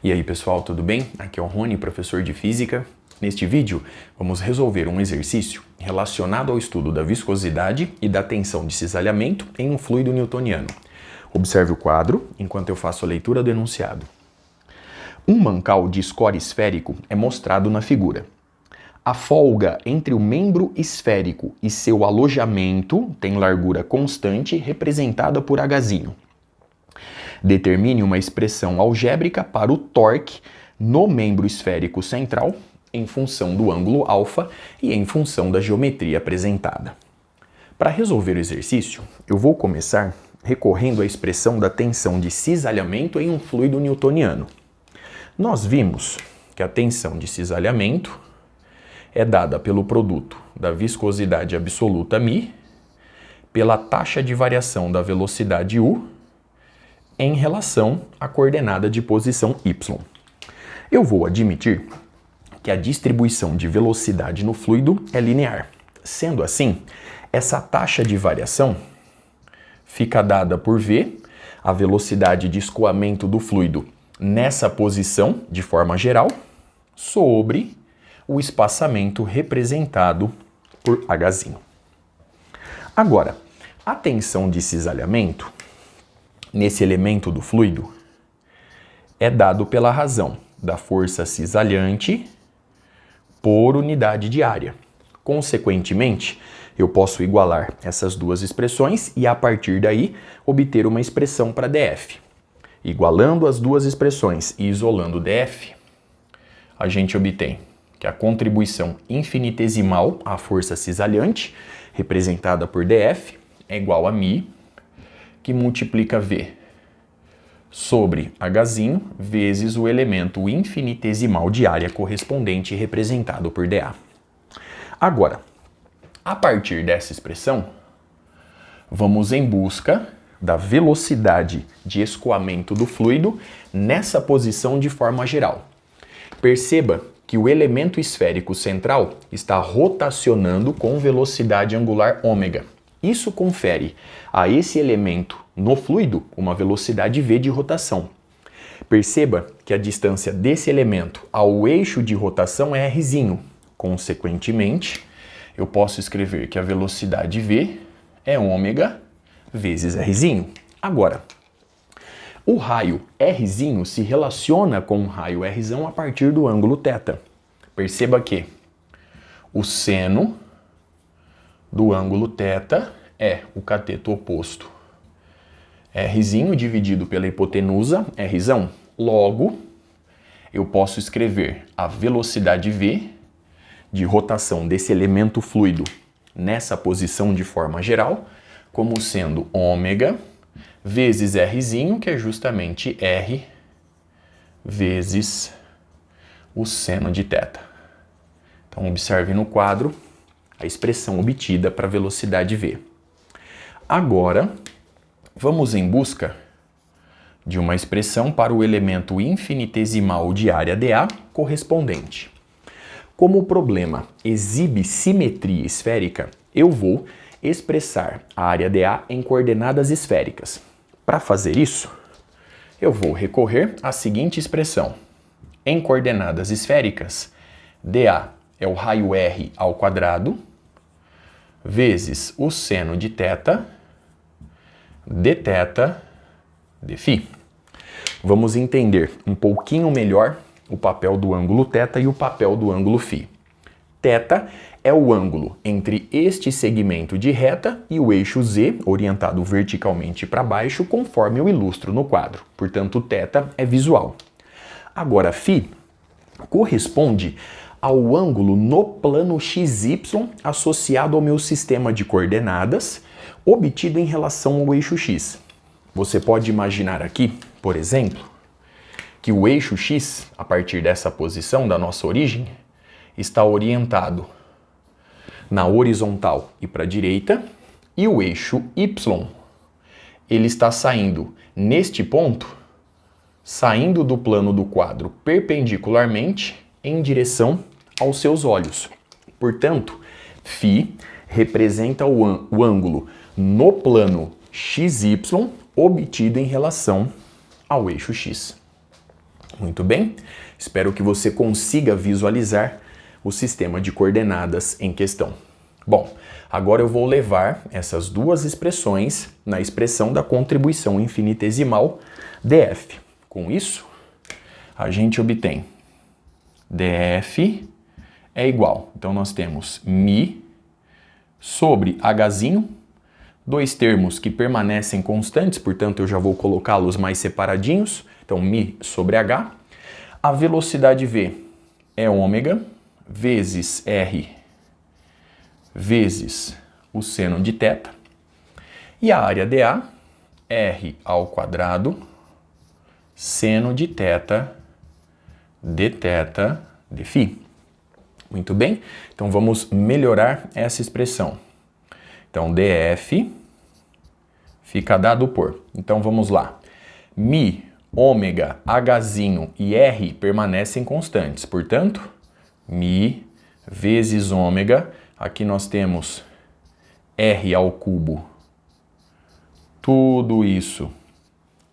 E aí pessoal, tudo bem? Aqui é o Rony, professor de Física. Neste vídeo, vamos resolver um exercício relacionado ao estudo da viscosidade e da tensão de cisalhamento em um fluido newtoniano. Observe o quadro enquanto eu faço a leitura do enunciado. Um mancal de score esférico é mostrado na figura. A folga entre o membro esférico e seu alojamento tem largura constante representada por Hzinho. Determine uma expressão algébrica para o torque no membro esférico central em função do ângulo alfa e em função da geometria apresentada. Para resolver o exercício, eu vou começar recorrendo à expressão da tensão de cisalhamento em um fluido newtoniano. Nós vimos que a tensão de cisalhamento é dada pelo produto da viscosidade absoluta μ pela taxa de variação da velocidade u em relação à coordenada de posição y. Eu vou admitir que a distribuição de velocidade no fluido é linear. Sendo assim, essa taxa de variação fica dada por V, a velocidade de escoamento do fluido nessa posição, de forma geral, sobre o espaçamento representado por Hzinho. Agora, a tensão de cisalhamento nesse elemento do fluido é dado pela razão da força cisalhante por unidade de área. Consequentemente, eu posso igualar essas duas expressões e, a partir daí, obter uma expressão para dF. Igualando as duas expressões e isolando dF, a gente obtém que a contribuição infinitesimal à força cisalhante, representada por dF, é igual a μ, que multiplica V sobre Hzinho vezes o elemento infinitesimal de área correspondente representado por dA. Agora, a partir dessa expressão, vamos em busca da velocidade de escoamento do fluido nessa posição de forma geral. Perceba que o elemento esférico central está rotacionando com velocidade angular ômega. Isso confere a esse elemento no fluido uma velocidade v de rotação. Perceba que a distância desse elemento ao eixo de rotação é rzinho. Consequentemente, eu posso escrever que a velocidade v é ômega vezes rzinho. Agora, o raio rzinho se relaciona com o raio rzão a partir do ângulo θ. Perceba que o seno do ângulo θ é o cateto oposto rzinho dividido pela hipotenusa rzão. Logo, eu posso escrever a velocidade v de rotação desse elemento fluido nessa posição de forma geral como sendo ômega vezes rzinho, que é justamente r vezes o seno de θ. Então, observe no quadro a expressão obtida para a velocidade v. Agora, vamos em busca de uma expressão para o elemento infinitesimal de área dA correspondente. Como o problema exibe simetria esférica, eu vou expressar a área dA em coordenadas esféricas. Para fazer isso, eu vou recorrer à seguinte expressão. Em coordenadas esféricas, dA é o raio r ao quadrado vezes o seno de θ dθ dφ. Vamos entender um pouquinho melhor o papel do ângulo θ e o papel do ângulo φ. θ é o ângulo entre este segmento de reta e o eixo z, orientado verticalmente para baixo, conforme eu ilustro no quadro. Portanto, θ é visual. Agora, φ corresponde ao ângulo no plano XY associado ao meu sistema de coordenadas, obtido em relação ao eixo x. Você pode imaginar aqui, por exemplo, que o eixo x, a partir dessa posição da nossa origem, está orientado na horizontal e para a direita, e o eixo y, ele está saindo neste ponto, saindo do plano do quadro perpendicularmente em direção aos seus olhos. Portanto, φ representa o ângulo no plano XY obtido em relação ao eixo x. Muito bem, espero que você consiga visualizar o sistema de coordenadas em questão. Bom, agora eu vou levar essas duas expressões na expressão da contribuição infinitesimal df. Com isso, a gente obtém df é igual. Então, nós temos mi sobre hzinho, dois termos que permanecem constantes, portanto, eu já vou colocá-los mais separadinhos. Então, mi sobre h. A velocidade v é ômega vezes r vezes o seno de θ. E a área dA, r ao quadrado, seno de θ dθ dφ. Muito bem? Então, vamos melhorar essa expressão. Então, df fica dado por... Então, vamos lá. Mi, ômega, hzinho e r permanecem constantes. Portanto, mi vezes ômega. Aqui nós temos r ao cubo. Tudo isso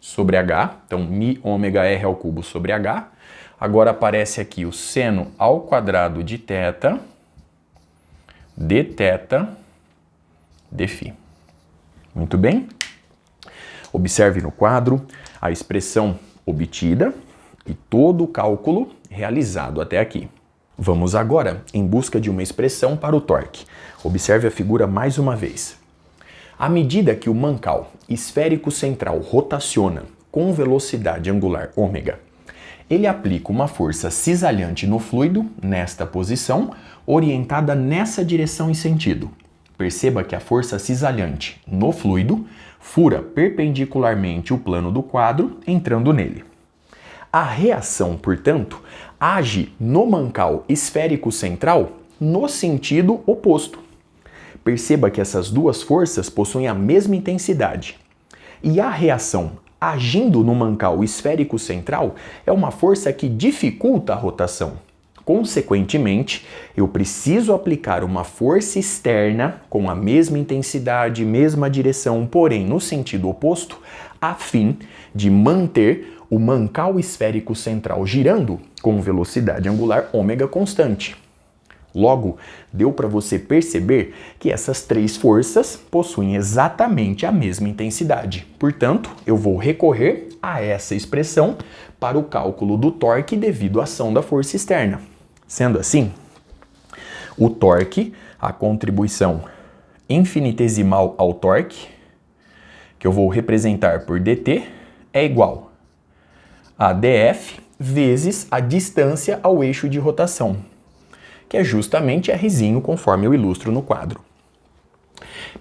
sobre h. Então, mi, ômega, r ao cubo sobre h. Agora aparece aqui o seno ao quadrado de θ, dθ, dφ. Muito bem? Observe no quadro a expressão obtida e todo o cálculo realizado até aqui. Vamos agora em busca de uma expressão para o torque. Observe a figura mais uma vez. À medida que o mancal esférico central rotaciona com velocidade angular ômega, ele aplica uma força cisalhante no fluido, nesta posição, orientada nessa direção e sentido. Perceba que a força cisalhante no fluido fura perpendicularmente o plano do quadro, entrando nele. A reação, portanto, age no mancal esférico central no sentido oposto. Perceba que essas duas forças possuem a mesma intensidade. E a reação agindo no mancal esférico central é uma força que dificulta a rotação. Consequentemente, eu preciso aplicar uma força externa com a mesma intensidade, mesma direção, porém no sentido oposto, a fim de manter o mancal esférico central girando com velocidade angular ômega constante. Logo, deu para você perceber que essas três forças possuem exatamente a mesma intensidade. Portanto, eu vou recorrer a essa expressão para o cálculo do torque devido à ação da força externa. Sendo assim, o torque, a contribuição infinitesimal ao torque, que eu vou representar por dt, é igual a df vezes a distância ao eixo de rotação, que é justamente Rzinho, conforme eu ilustro no quadro.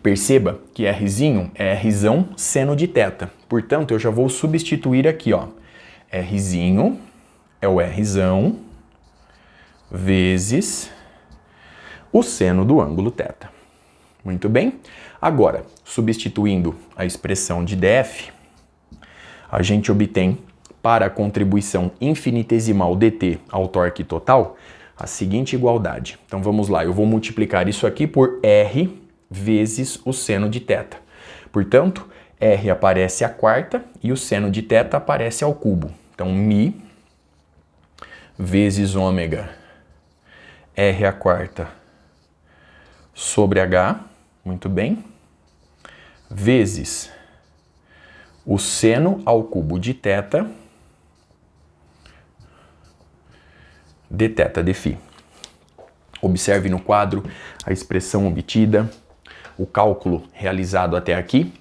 Perceba que Rzinho é Rzão seno de θ. Portanto, eu já vou substituir aqui, ó. Rzinho é o Rzão vezes o seno do ângulo θ. Muito bem? Agora, substituindo a expressão de df, a gente obtém, para a contribuição infinitesimal dt ao torque total, a seguinte igualdade. Então vamos lá, eu vou multiplicar isso aqui por r vezes o seno de θ. Portanto, r aparece à quarta e o seno de θ aparece ao cubo. Então, mi vezes ômega r à quarta sobre h, muito bem, vezes o seno ao cubo de θ dθ dφ. Observe no quadro a expressão obtida, o cálculo realizado até aqui.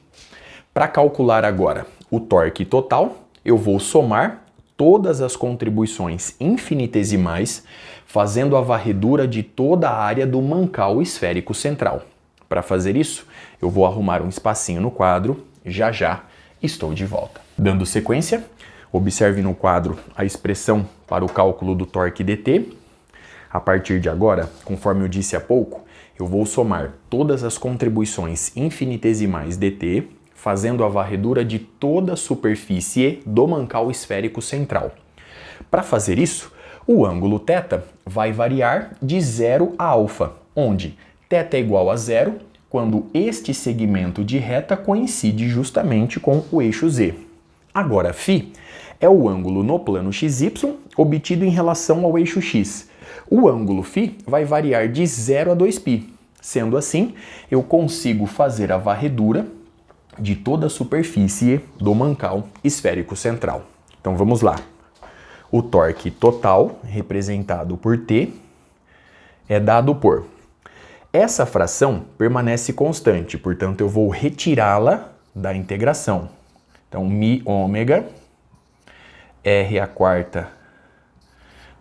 Para calcular agora o torque total, eu vou somar todas as contribuições infinitesimais, fazendo a varredura de toda a área do mancal esférico central. Para fazer isso, eu vou arrumar um espacinho no quadro, já estou de volta. Dando sequência, observe no quadro a expressão para o cálculo do torque dt. A partir de agora, conforme eu disse há pouco, eu vou somar todas as contribuições infinitesimais dt, fazendo a varredura de toda a superfície do mancal esférico central. Para fazer isso, o ângulo θ vai variar de 0 a α, onde θ é igual a 0 quando este segmento de reta coincide justamente com o eixo z. Agora, φ é o ângulo no plano XY obtido em relação ao eixo X. O ângulo φ vai variar de 0 a 2π. Sendo assim, eu consigo fazer a varredura de toda a superfície do mancal esférico central. Então vamos lá. O torque total, representado por T, é dado por... Essa fração permanece constante, portanto eu vou retirá-la da integração. Então, mi ômega, r²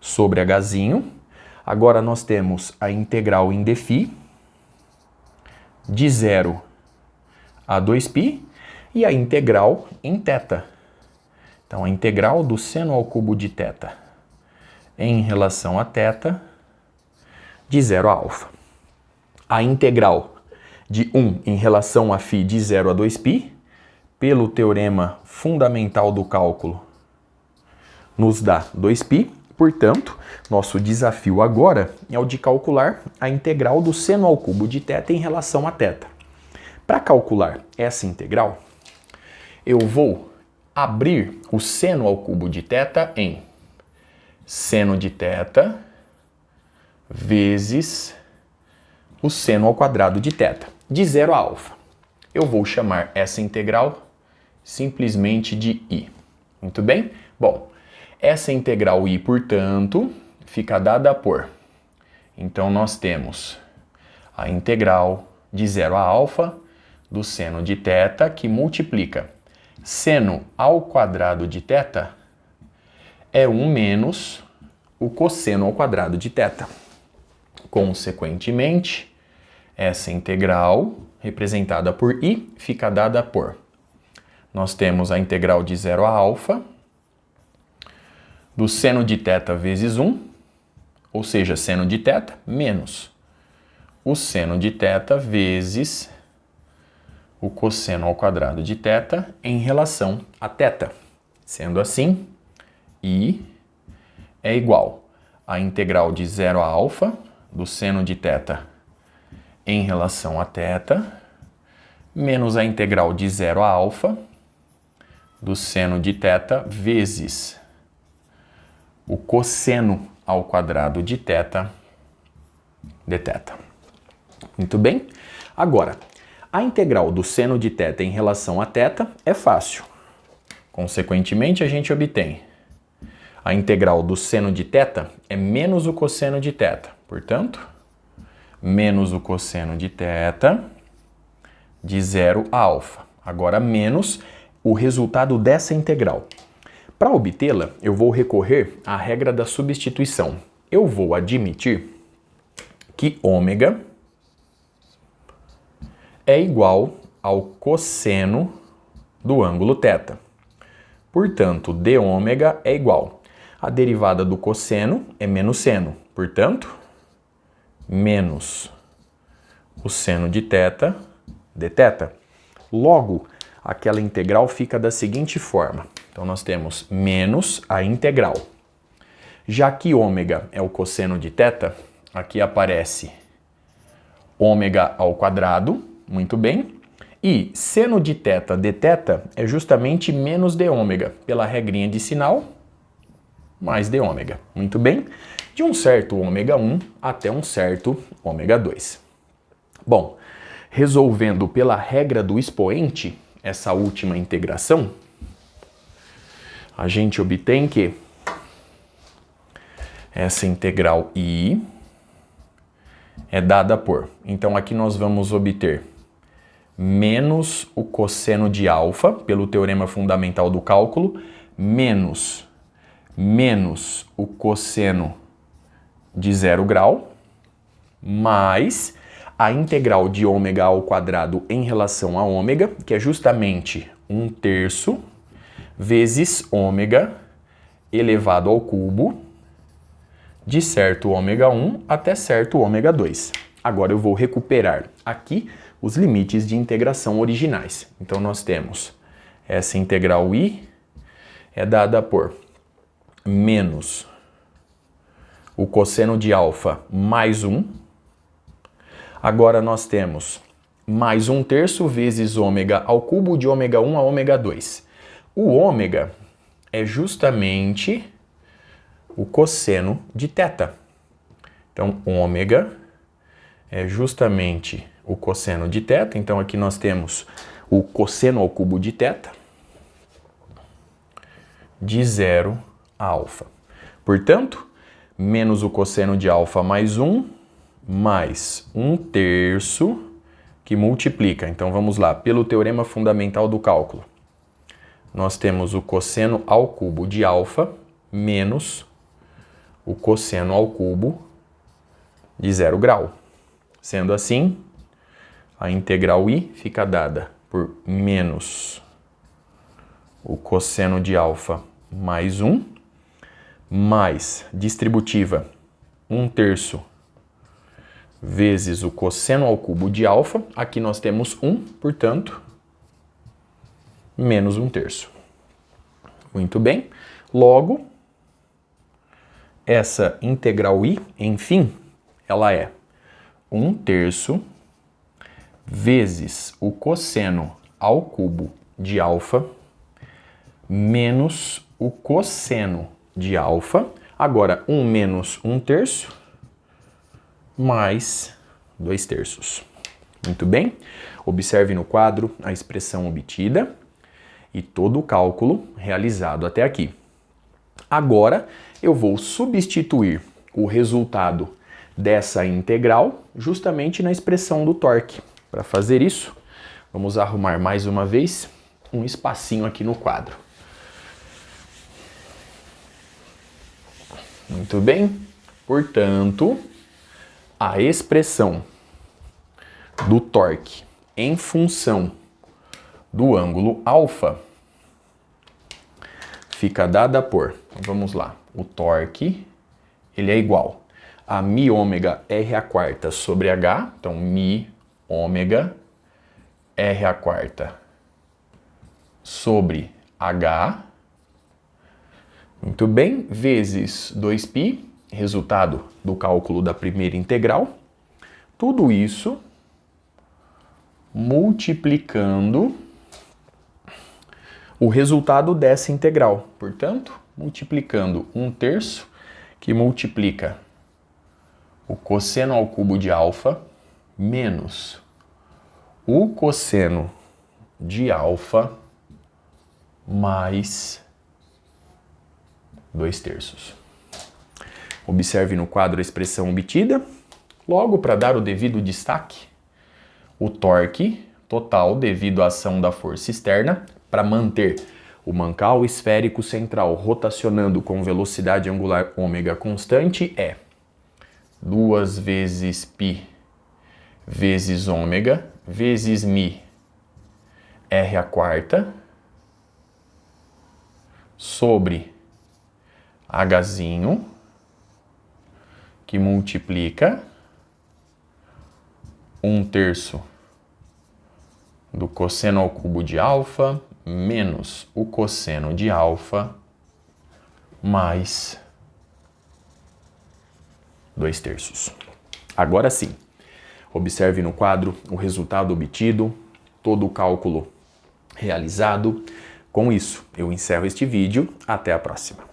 sobre hzinho. Agora nós temos a integral em dφ, de 0 a 2π, e a integral em θ. Então, a integral do seno ao cubo de θ em relação a θ, de 0 a α. A integral de 1 em relação a φ de 0 a 2π, pelo teorema fundamental do cálculo, nos dá 2π. Portanto, nosso desafio agora é o de calcular a integral do seno ao cubo de θ em relação a θ. Para calcular essa integral, eu vou abrir o seno ao cubo de θ em seno de θ vezes o seno ao quadrado de θ, de 0 a α. Eu vou chamar essa integral simplesmente de I. Muito bem? Bom, essa integral I, portanto, fica dada por... Então, nós temos a integral de 0 a α do seno de θ, que multiplica seno ao quadrado de θ é 1 menos o cosseno ao quadrado de θ. Consequentemente, essa integral, representada por I, fica dada por... Nós temos a integral de 0 a α do seno de θ vezes 1, ou seja, seno de θ menos o seno de θ vezes o cosseno ao quadrado de θ em relação a θ. Sendo assim, I é igual à integral de 0 a α do seno de θ em relação a θ, menos a integral de 0 a α do seno de θ vezes o cosseno ao quadrado de θ dθ. Muito bem? Agora, a integral do seno de θ em relação a θ é fácil. Consequentemente, a gente obtém a integral do seno de θ é menos o cosseno de θ. Portanto, menos o cosseno de θ de 0 a α. Agora, menos o resultado dessa integral. Para obtê-la, eu vou recorrer à regra da substituição. Eu vou admitir que ômega é igual ao cosseno do ângulo θ. Portanto, dômega é igual. A derivada do cosseno é menos seno. Portanto, menos o seno de θ dθ. Logo, aquela integral fica da seguinte forma. Então, nós temos menos a integral. Já que ômega é o cosseno de θ, aqui aparece ômega ao quadrado, muito bem. E seno de θ dθ é justamente menos dômega, pela regrinha de sinal, mais dômega. Muito bem? De um certo ômega 1 até um certo ômega 2. Bom, resolvendo pela regra do expoente, essa última integração, a gente obtém que essa integral I é dada por... Então, aqui nós vamos obter menos o cosseno de alfa, pelo teorema fundamental do cálculo, menos o cosseno de 0 grau, mais a integral de ômega ao quadrado em relação a ômega, que é justamente 1/3 vezes ômega elevado ao cubo de certo ômega 1 até certo ômega 2. Agora eu vou recuperar aqui os limites de integração originais. Então nós temos essa integral I é dada por menos o cosseno de alfa mais 1. Agora nós temos mais 1/3 vezes ômega ao cubo de ômega 1 a ômega 2. O ômega é justamente o cosseno de θ. Então, ômega é justamente o cosseno de θ. Então, aqui nós temos o cosseno ao cubo de θ de 0 a alfa. Portanto, menos o cosseno de alfa mais 1, mais 1/3, que multiplica. Então, vamos lá. Pelo teorema fundamental do cálculo, nós temos o cosseno ao cubo de alfa menos o cosseno ao cubo de 0 grau. Sendo assim, a integral I fica dada por menos o cosseno de alfa mais 1, mais distributiva 1/3 vezes o cosseno ao cubo de alfa. Aqui nós temos 1, portanto, menos 1/3. Muito bem. Logo, essa integral I, enfim, ela é 1/3 vezes o cosseno ao cubo de alfa menos o cosseno de alfa. Agora, 1 menos 1/3 mais 2/3. Muito bem. Observe no quadro a expressão obtida e todo o cálculo realizado até aqui. Agora, eu vou substituir o resultado dessa integral justamente na expressão do torque. Para fazer isso, vamos arrumar mais uma vez um espacinho aqui no quadro. Muito bem. Portanto, a expressão do torque em função do ângulo alfa fica dada por, vamos lá, o torque, ele é igual a mi ômega r² sobre h, então mi ômega r² sobre h, muito bem, vezes 2π, resultado do cálculo da primeira integral, tudo isso multiplicando o resultado dessa integral. Portanto, multiplicando 1/3, que multiplica o cosseno ao cubo de alfa menos o cosseno de alfa mais 2/3. Observe no quadro a expressão obtida. Logo, para dar o devido destaque, o torque total devido à ação da força externa para manter o mancal esférico central rotacionando com velocidade angular ômega constante é 2 vezes π vezes ômega vezes mi r² sobre hzinho, que multiplica 1/3 do cosseno ao cubo de alfa menos o cosseno de alfa mais 2/3. Agora sim, observe no quadro o resultado obtido, todo o cálculo realizado. Com isso, eu encerro este vídeo. Até a próxima.